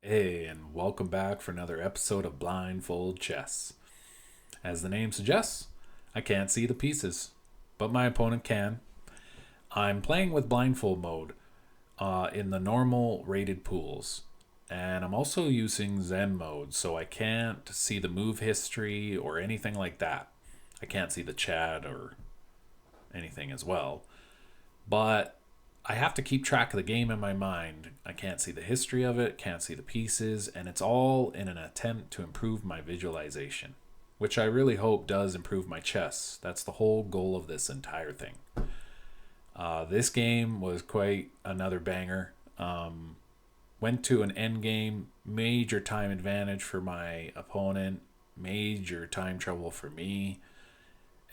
Hey, and welcome back for another episode of Blindfold Chess. As the name suggests, I can't see the pieces, but my opponent can. I'm playing with blindfold mode in the normal rated pools, and I'm also using Zen mode, so I can't see the move history or anything like that. I can't see the chat or anything as well, but I have to keep track of the game in my mind. I can't see the history of it, can't see the pieces, and it's all in an attempt to improve my visualization, which I really hope does improve my chess. That's the whole goal of this entire thing. This game was quite another banger. Went to an end game, major time advantage for my opponent, major time trouble for me,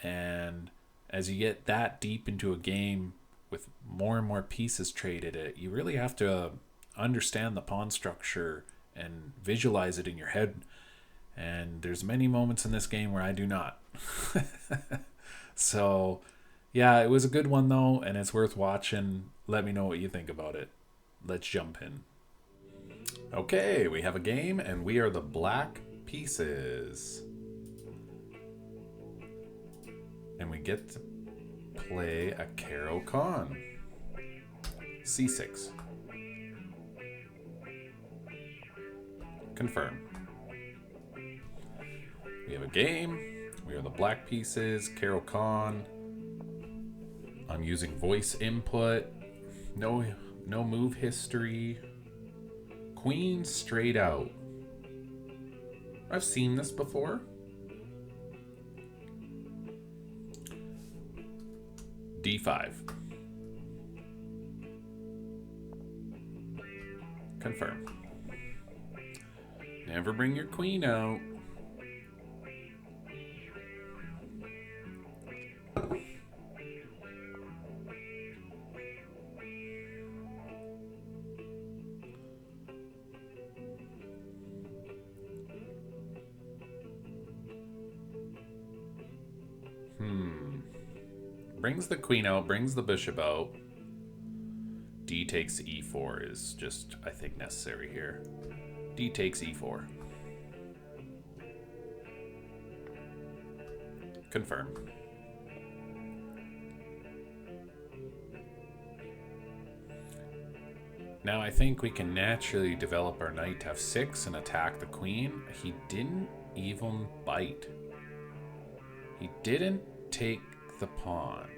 and as you get that deep into a game, with more and more pieces traded, you really have to understand the pawn structure and visualize it in your head. And there's many moments in this game where I do not. So, yeah, it was a good one though, and it's worth watching. Let me know what you think about it. Let's jump in. Okay, we have a game, and we are the black pieces. And we get to play a Caro Kann. C6. Confirm. We have a game. We are the black pieces. Caro Kann. I'm using voice input. No move history. Queen straight out. I've seen this before. D5. Confirm. Never bring your queen out. Brings the queen out, brings the bishop out. D takes e4 is just, I think, necessary here. D takes e4. Confirm. Now I think we can naturally develop our knight to f6 and attack the queen. He didn't even bite. He didn't take the pawn.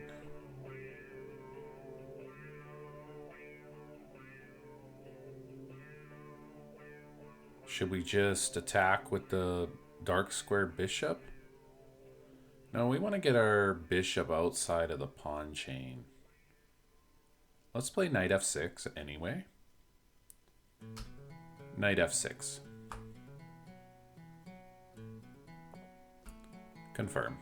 Should we just attack with the dark square bishop? No, we want to get our bishop outside of the pawn chain. Let's play knight f6 anyway. Knight f6. Confirm.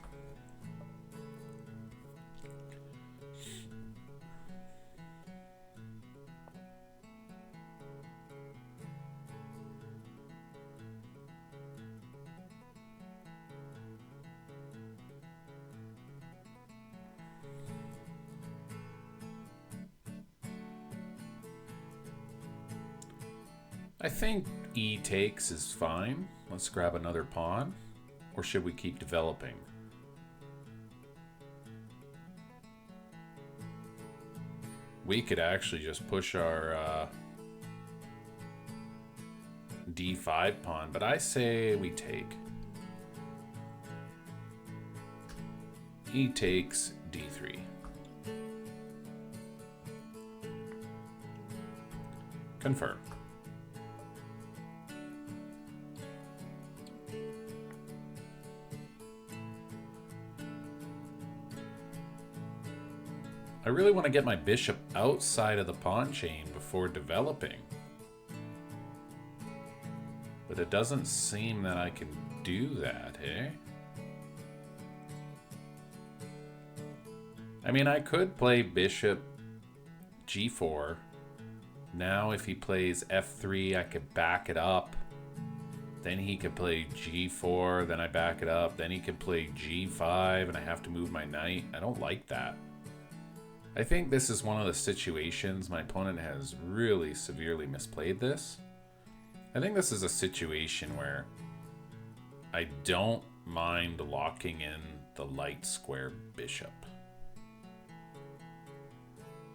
I think e takes is fine. Let's grab another pawn. Or should we keep developing? We could actually just push our d5 pawn, but I say we take. E takes d3. Confirm. I really want to get my bishop outside of the pawn chain before developing. But it doesn't seem that I can do that, eh? I mean, I could play bishop g4. Now if he plays f3, I could back it up. Then he could play g4, then I back it up. Then he could play g5, and I have to move my knight. I don't like that. I think this is one of the situations my opponent has really severely misplayed this. I think this is a situation where I don't mind locking in the light square bishop.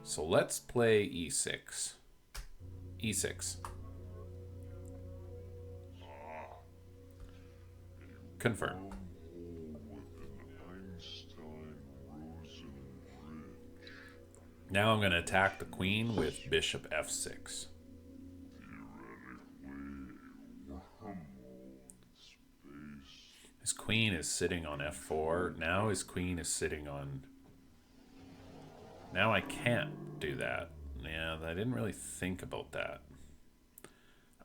So let's play e6. e6. Confirm. Now I'm going to attack the queen with bishop f6. His queen is sitting on f4. Now his queen is sitting on... Now I can't do that. Yeah, I didn't really think about that.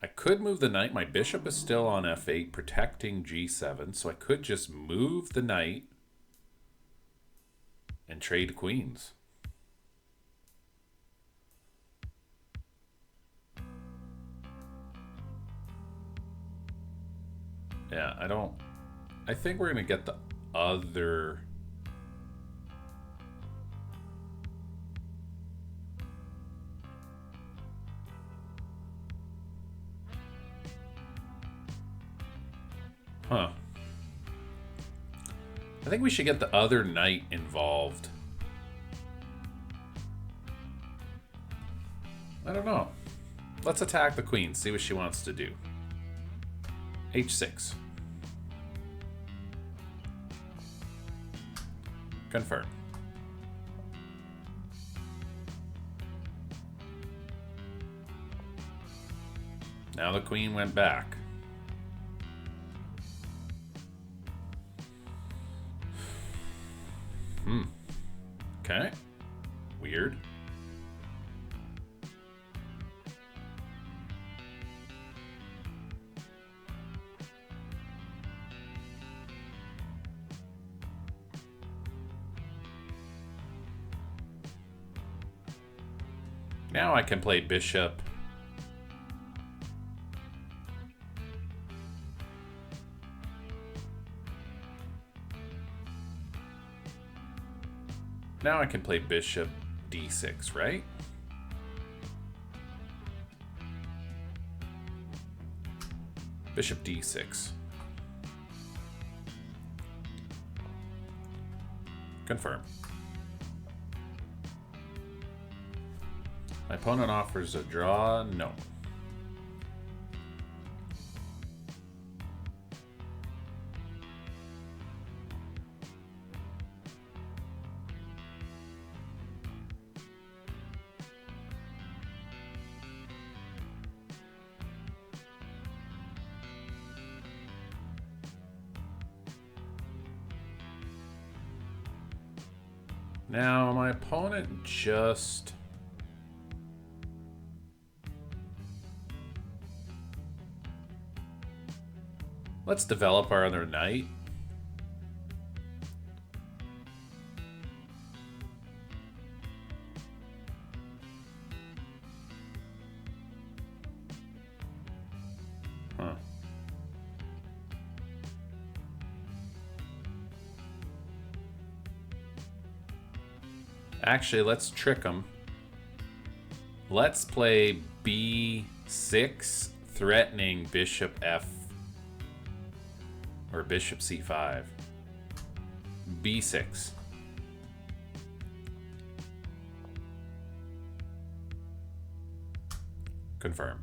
I could move the knight. My bishop is still on f8, protecting g7. So I could just move the knight and trade queens. Yeah, I think we're going to get the other... Huh. I think we should get the other knight involved. I don't know. Let's attack the queen, see what she wants to do. h6. Confirm. Now the queen went back. Okay. Weird. Now I can play bishop. Now I can play bishop d6, right? Bishop d6. Confirm. My opponent offers a draw. No. Now, my opponent just... Let's develop our other knight. Huh. Actually, let's trick him. Let's play b6, threatening bishop f, or bishop c5. b6. Confirm.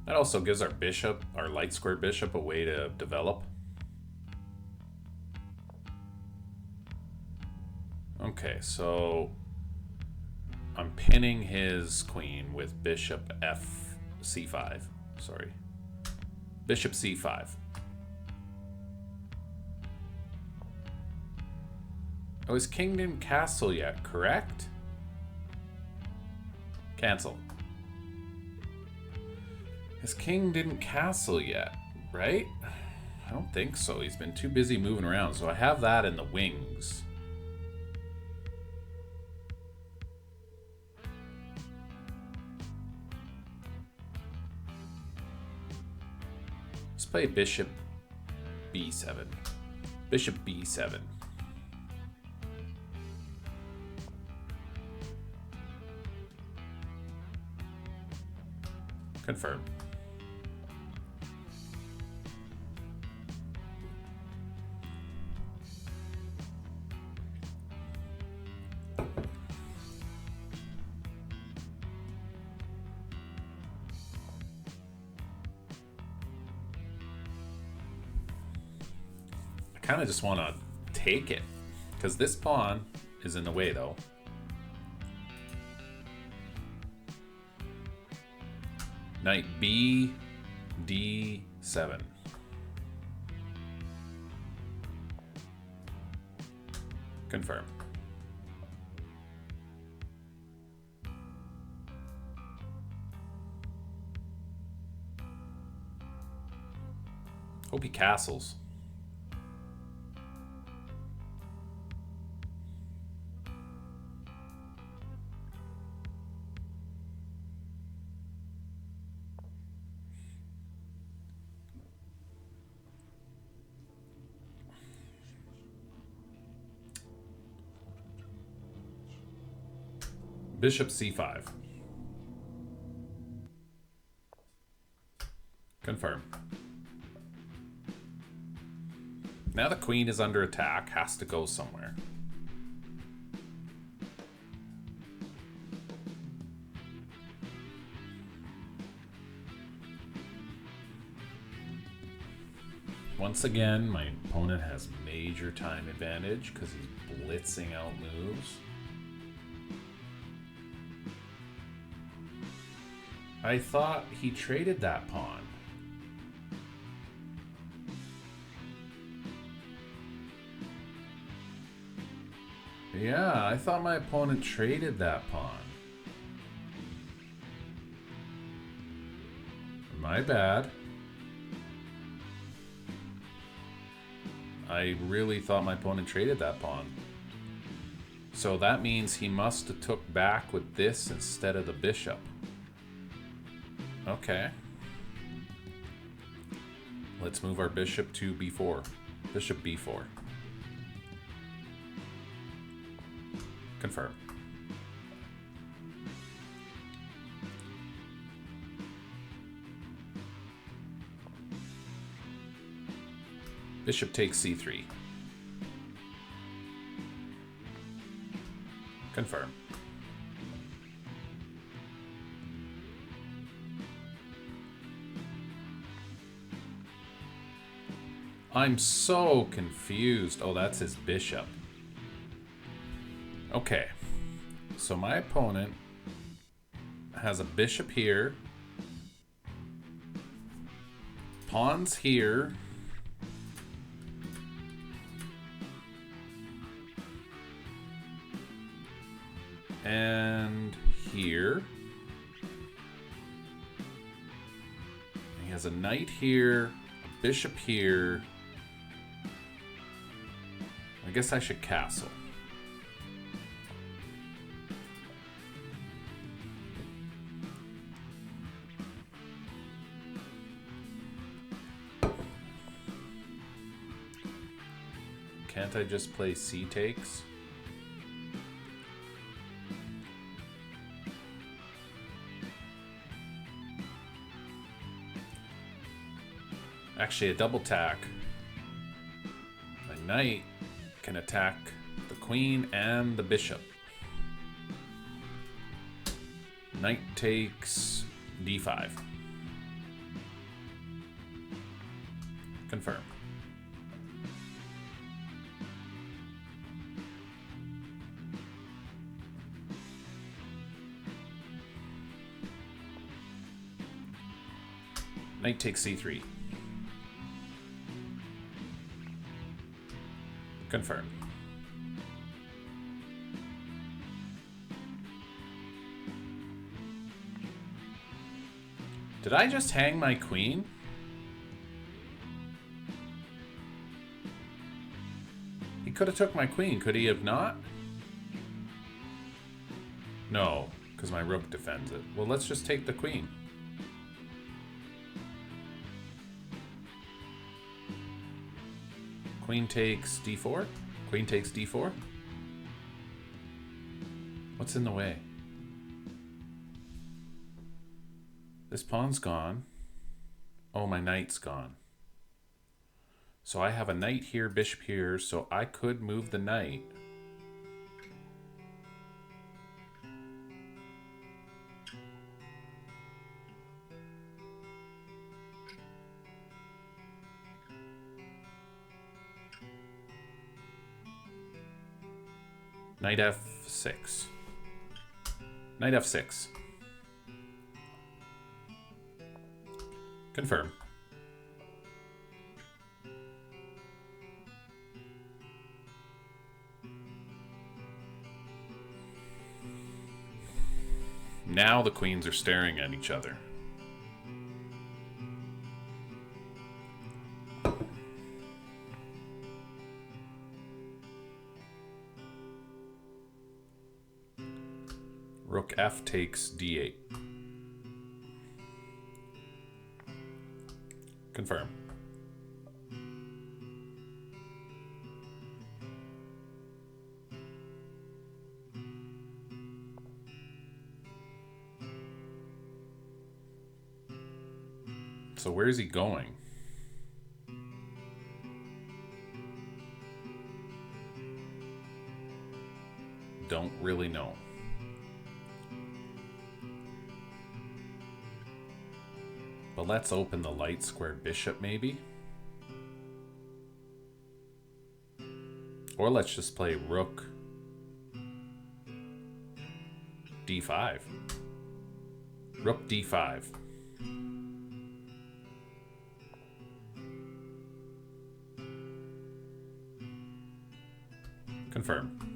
That also gives our bishop, our light square bishop, a way to develop. Okay, so I'm pinning his queen with bishop f c5. Sorry. Bishop c5. Oh, his king didn't castle yet, correct? Cancel. His king didn't castle yet, right? I don't think so. He's been too busy moving around, so I have that in the wings. Let's play bishop b7. Bishop b7. Confirm. I kind of just want to take it because this pawn is in the way though. Knight B, D7. Confirm. Hope he castles. Bishop C5. Confirm. Now the queen is under attack, has to go somewhere. Once again, my opponent has major time advantage because he's blitzing out moves. I thought he traded that pawn. Yeah, I thought my opponent traded that pawn. My bad. I really thought my opponent traded that pawn. So that means he must have took back with this instead of the bishop. Okay. Let's move our bishop to b4. Bishop b4. Confirm. Bishop takes c3. Confirm. I'm so confused. Oh, that's his bishop. Okay. So my opponent has a bishop here. Pawns here. And here. He has a knight here, a bishop here. I guess I should castle. Can't I just play c takes? Actually, a double tack. My knight can attack the queen and the bishop. Knight takes d5. Confirm. Knight takes c3. Confirm. Did I just hang my queen? He could have took my queen, could he have not? No, because my rook defends it. Well, let's just take the queen. Queen takes d4? Queen takes d4? What's in the way? This pawn's gone. Oh, my knight's gone. So I have a knight here, bishop here, so I could move the knight. Knight f6. Knight f6. Confirm. Now the queens are staring at each other. Rook f takes d8. Confirm. So where's he going? Don't really know. But let's open the light squared bishop maybe. Or let's just play rook d5. Rook d5. Confirm.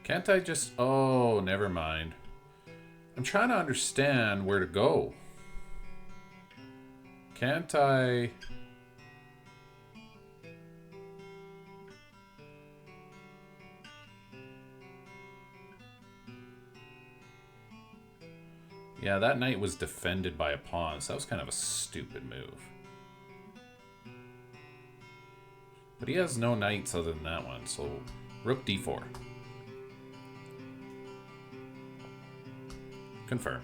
Can't I just... Oh, never mind. I'm trying to understand where to go. Can't I... Yeah, that knight was defended by a pawn, so that was kind of a stupid move. But he has no knights other than that one, so rook d4. Confirm.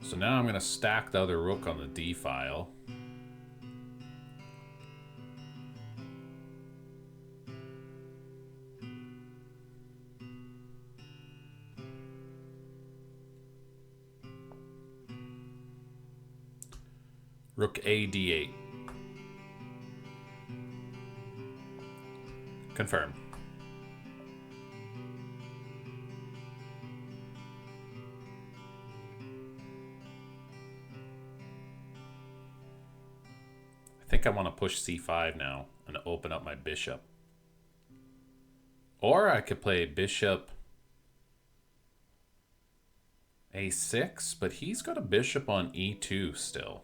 So now I'm going to stack the other rook on the d file. Rook a d8. Confirm. I think I want to push c5 now and open up my bishop. Or I could play bishop a6, but he's got a bishop on e2 still.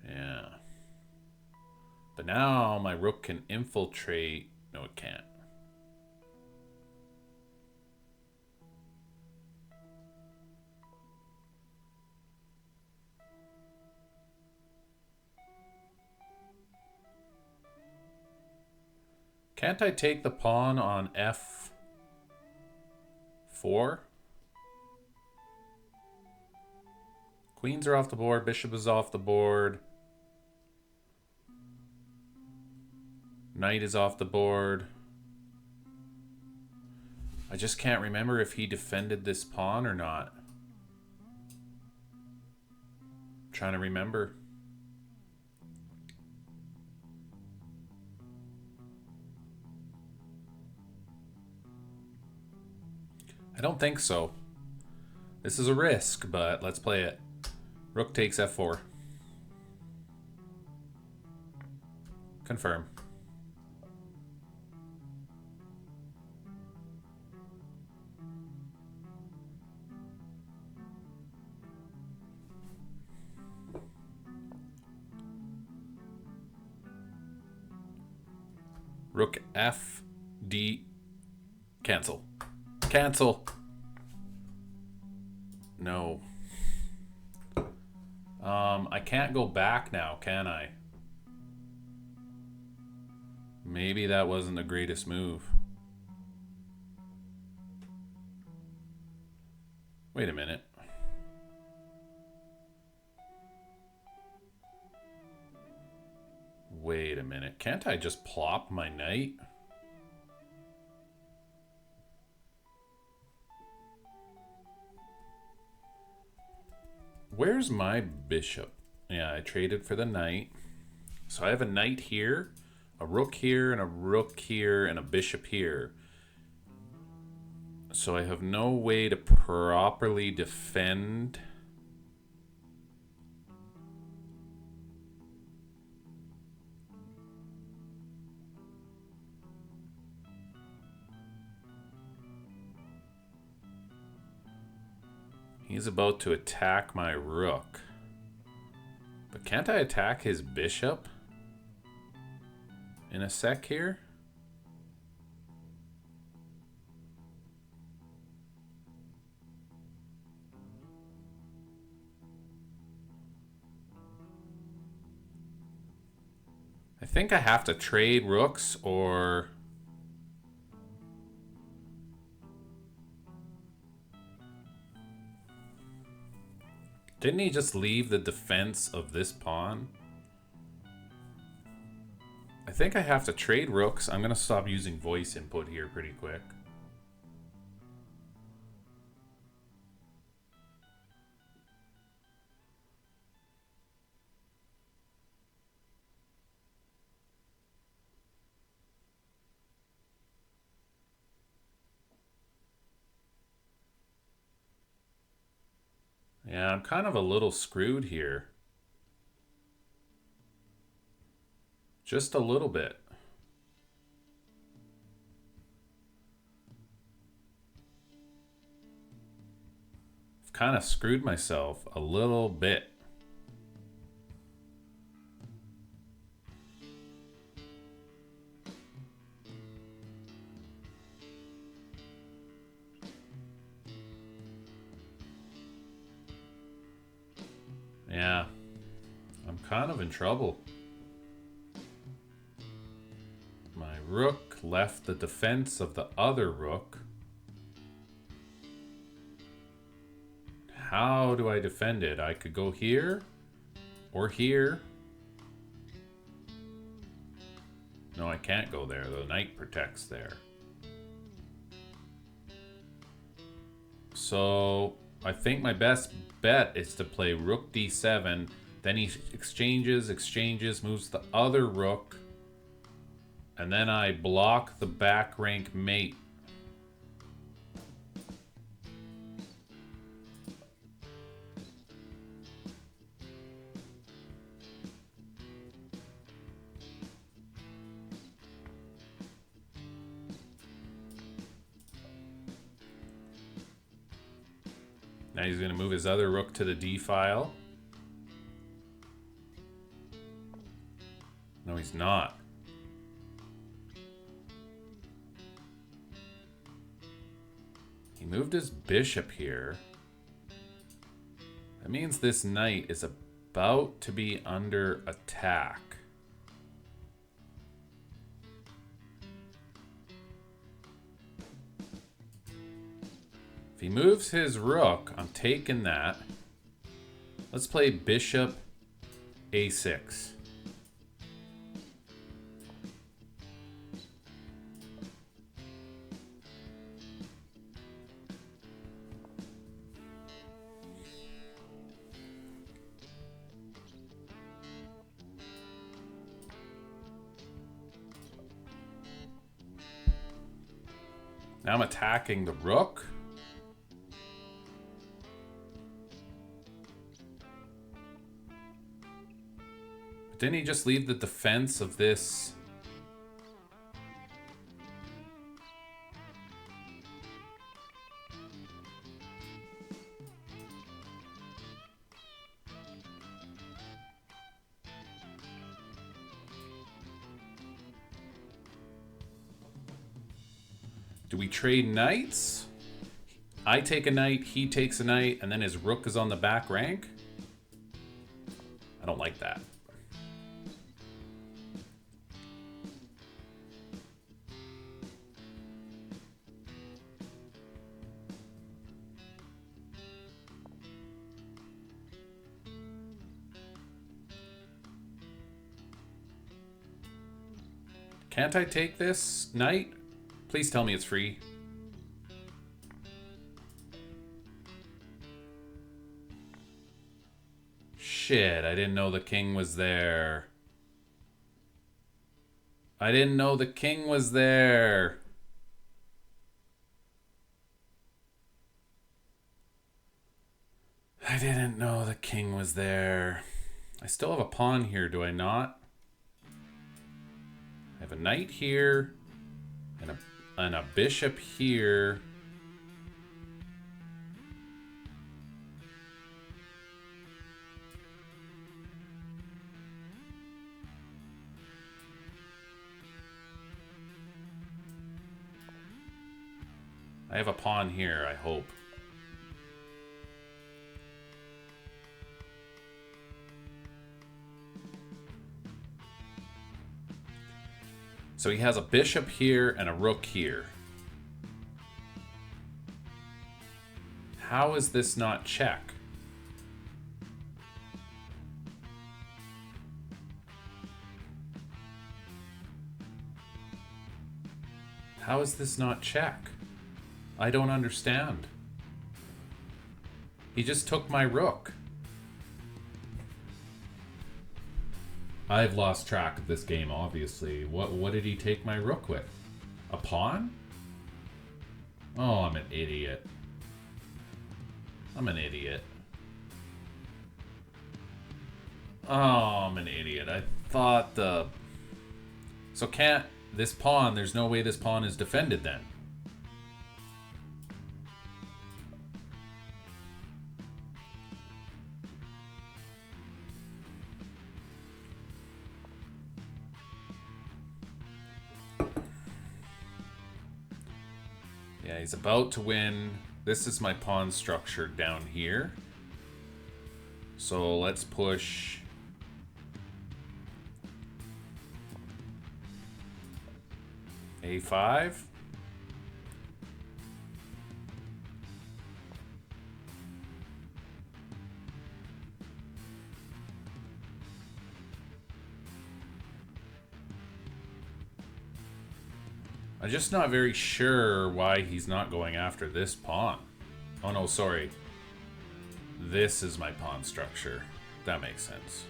Yeah. But now my rook can infiltrate. No, it can't. Can't I take the pawn on f4? Queens are off the board. Bishop is off the board. Knight is off the board. I just can't remember if he defended this pawn or not. I'm trying to remember. I don't think so. This is a risk, but let's play it. Rook takes f4. Confirm. Rook F, D, cancel. Cancel. No. I can't go back now, can I? Maybe that wasn't the greatest move. Wait a minute. Wait a minute. Can't I just plop my knight? Where's my bishop? Yeah, I traded for the knight. So I have a knight here, a rook here, and a rook here, and a bishop here. So I have no way to properly defend. He's about to attack my rook. But can't I attack his bishop in a sec here? I think I have to trade rooks or... Didn't he just leave the defense of this pawn? I think I have to trade rooks. I'm going to stop using voice input here pretty quick. Yeah, I'm kind of a little screwed here. Just a little bit. I've kind of screwed myself a little bit. Yeah, I'm kind of in trouble. My rook left the defense of the other rook. How do I defend it? I could go here or here. No, I can't go there. The knight protects there. So I think my best bet is to play rook d7. Then he exchanges, moves the other rook. And then I block the back rank mate. Now he's going to move his other rook to the d file. No, he's not. He moved his bishop here. That means this knight is about to be under attack. If he moves his rook, I'm taking that. Let's play bishop a6. Now I'm attacking the rook. But didn't he just leave the defense of this? Do we trade knights? I take a knight, he takes a knight, and then his rook is on the back rank? I don't like that. Can't I take this knight? Please tell me it's free. Shit, I didn't know the king was there. I didn't know the king was there. I didn't know the king was there. I still have a pawn here, do I not? I have a knight here and a bishop here. I have a pawn here, I hope. So he has a bishop here and a rook here. How is this not check? How is this not check? I don't understand. He just took my rook. I've lost track of this game, obviously. What did he take my rook with? A pawn? Oh, I'm an idiot. I'm an idiot. Oh, I'm an idiot. I thought the... So can't... This pawn, there's no way this pawn is defended then. Yeah, he's about to win. This is my pawn structure down here. So let's push... A5. I'm just not very sure why he's not going after this pawn. Oh no, sorry. This is my pawn structure. That makes sense.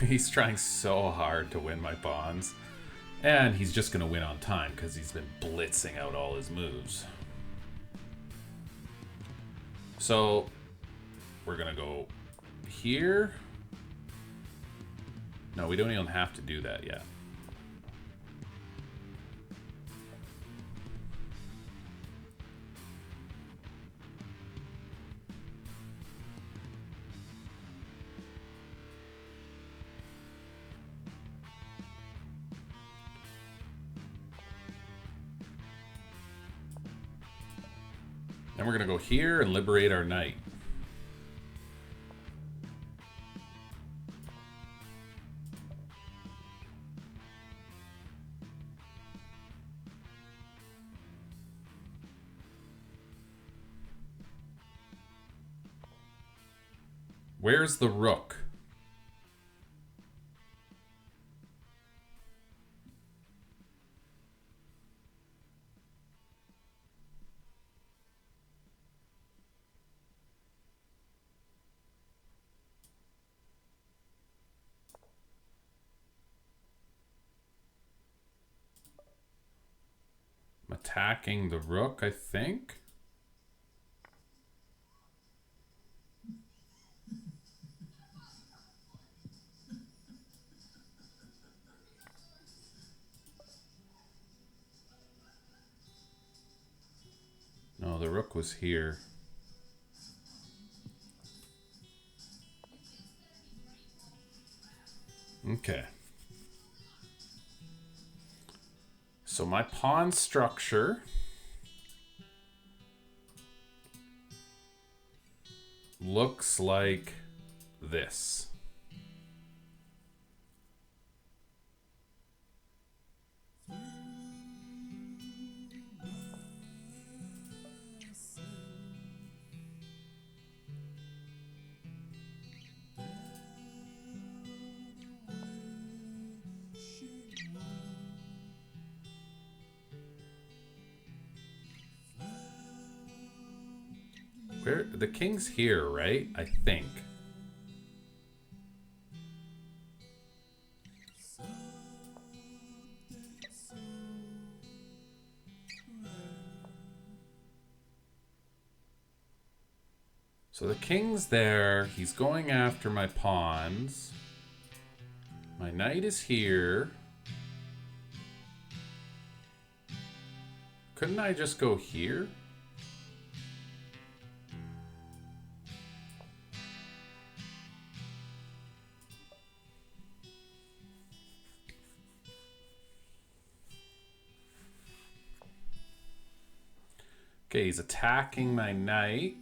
He's trying so hard to win my pawns. And he's just going to win on time because he's been blitzing out all his moves. So, we're going to go here. No, we don't even have to do that yet. Then we're going to go here and liberate our knight. Where's the rook? I'm attacking the rook, I think. the rook was here. Okay. So my pawn structure looks like this. Where the king's here, right? I think. So the king's there. He's going after my pawns. My knight is here. Couldn't I just go here? Okay, he's attacking my knight.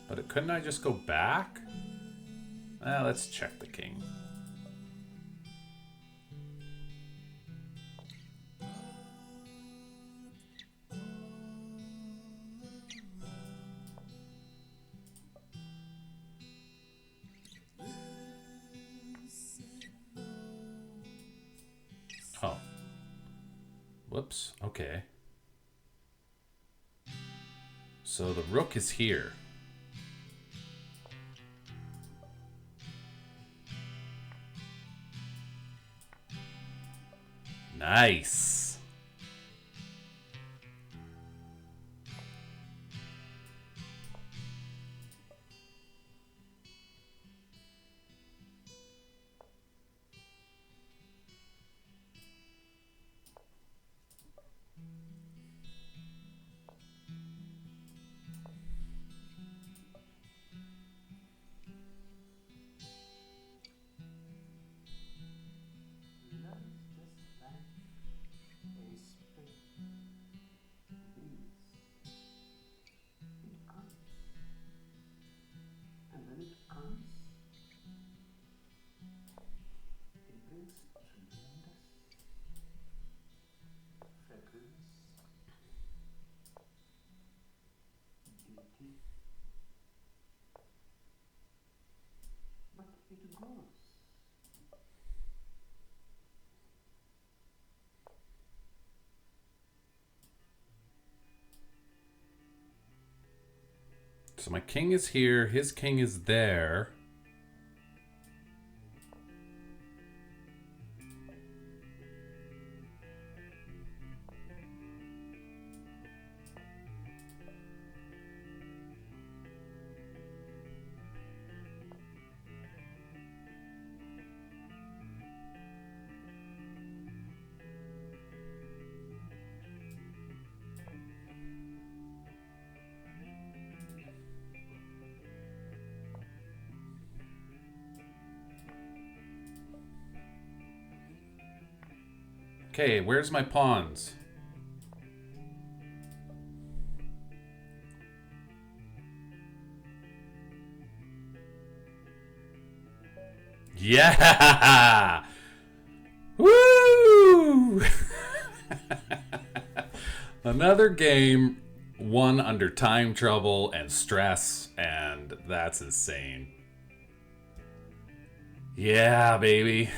But couldn't I just go back? Let's check the king. Oh. Whoops. Okay. So the rook is here. Nice. So my king is here, his king is there. Okay, where's my pawns? Yeah! Woo! Another game won under time trouble and stress, and that's insane. Yeah, baby.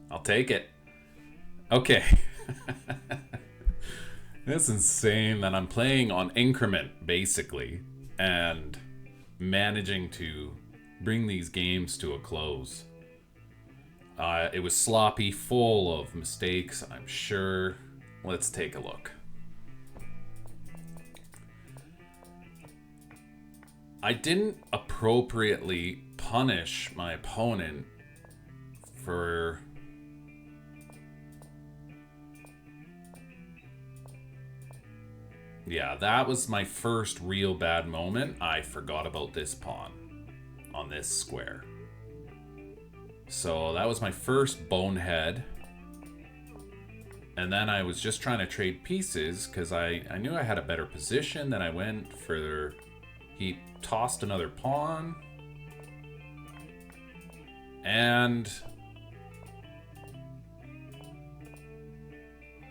I'll take it. Okay. That's insane that I'm playing on increment, basically, and managing to bring these games to a close. It was sloppy, full of mistakes, I'm sure. Let's take a look. I didn't appropriately punish my opponent for... Yeah, that was my first real bad moment. I forgot about this pawn on this square. So that was my first bonehead. And then I was just trying to trade pieces because I knew I had a better position. Then I went for... He tossed another pawn. And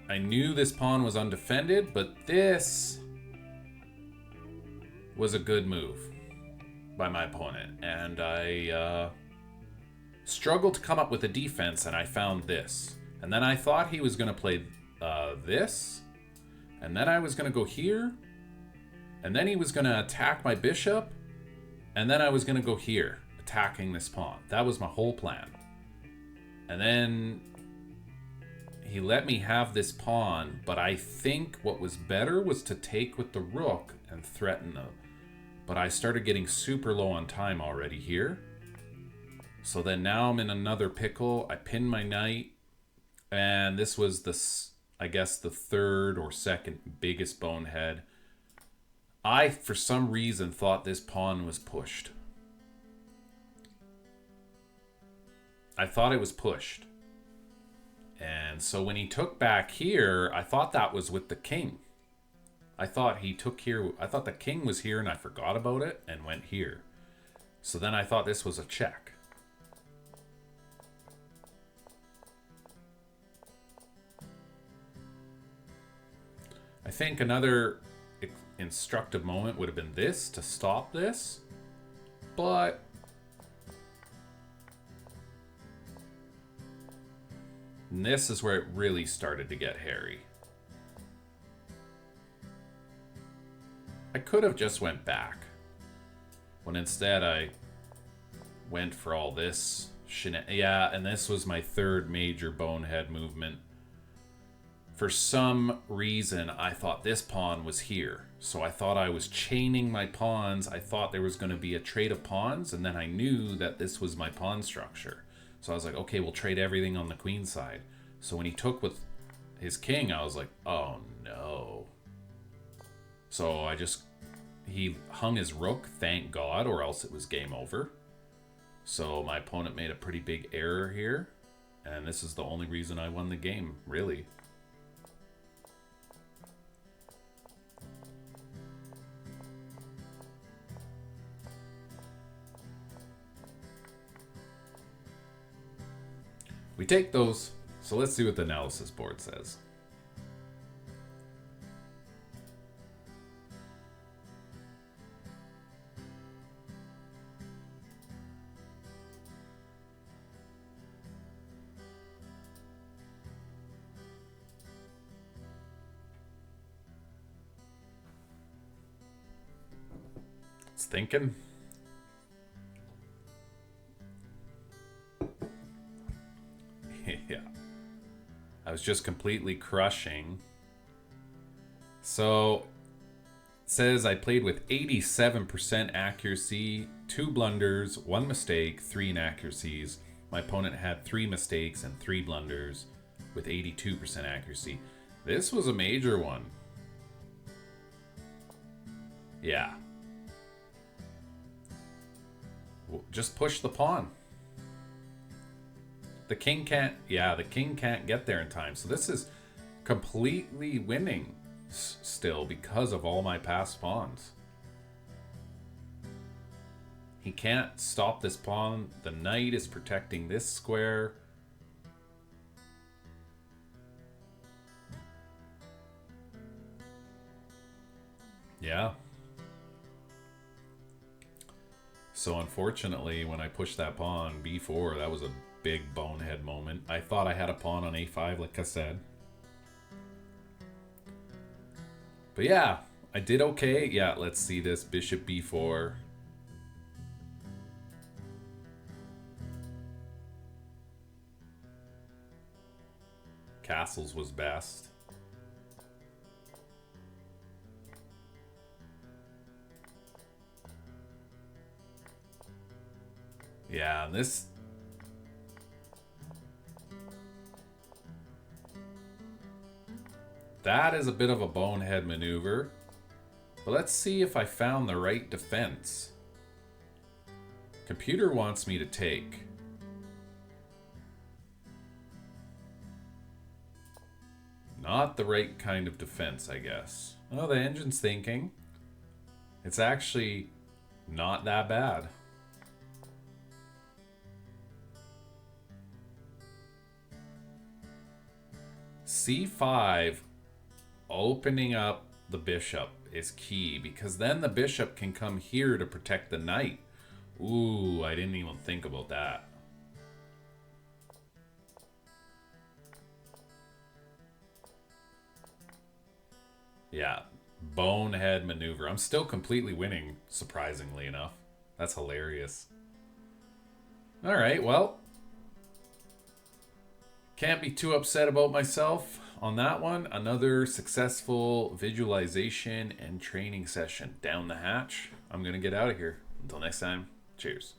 I knew this pawn was undefended, but this was a good move by my opponent. And I struggled to come up with a defense, and I found this. And then I thought he was going to play this. And then I was going to go here. And then he was going to attack my bishop. And then I was going to go here, attacking this pawn. That was my whole plan. And then he let me have this pawn. But I think what was better was to take with the rook and threaten them. But I started getting super low on time already here. So then now I'm in another pickle. I pinned my knight. And this was I guess the third or second biggest bonehead. I, for some reason, thought this pawn was pushed. I thought it was pushed. And so when he took back here, I thought that was with the king. I thought he took here. I thought the king was here and I forgot about it and went here. So then I thought this was a check. I think another instructive moment would have been this to stop this, but this is where it really started to get hairy. I could have just went back, when instead I went for all this yeah, and this was my third major bonehead movement. For some reason, I thought this pawn was here. So I thought I was chaining my pawns. I thought there was going to be a trade of pawns. And then I knew that this was my pawn structure. So I was like, okay, we'll trade everything on the queen side. So when he took with his king, I was like, oh no. So he hung his rook, thank God, or else it was game over. So my opponent made a pretty big error here. And this is the only reason I won the game, really. We take those, so let's see what the analysis board says. It's thinking. Yeah. I was just completely crushing. So it says I played with 87% accuracy, 2 blunders, 1 mistake, 3 inaccuracies. My opponent had 3 mistakes and 3 blunders with 82% accuracy. This was a major one. Yeah. Just push the pawn. The king can't, the king can't get there in time. So this is completely winning still because of all my past pawns. He can't stop this pawn. The knight is protecting this square. Yeah. So unfortunately, when I pushed that pawn b4, that was a big bonehead moment. I thought I had a pawn on a5, like I said. But yeah, I did okay. Yeah, let's see this. Bishop b4. Castles was best. Yeah, this... That is a bit of a bonehead maneuver. But let's see if I found the right defense. Computer wants me to take. Not the right kind of defense, I guess. Oh, the engine's thinking. It's actually not that bad. C5, opening up the bishop is key, because then the bishop can come here to protect the knight. Ooh, I didn't even think about that. Yeah, bonehead maneuver. I'm still completely winning, surprisingly enough. That's hilarious. All right, well, can't be too upset about myself on that one. Another successful visualization and training session down the hatch. I'm going to get out of here. Until next time, cheers.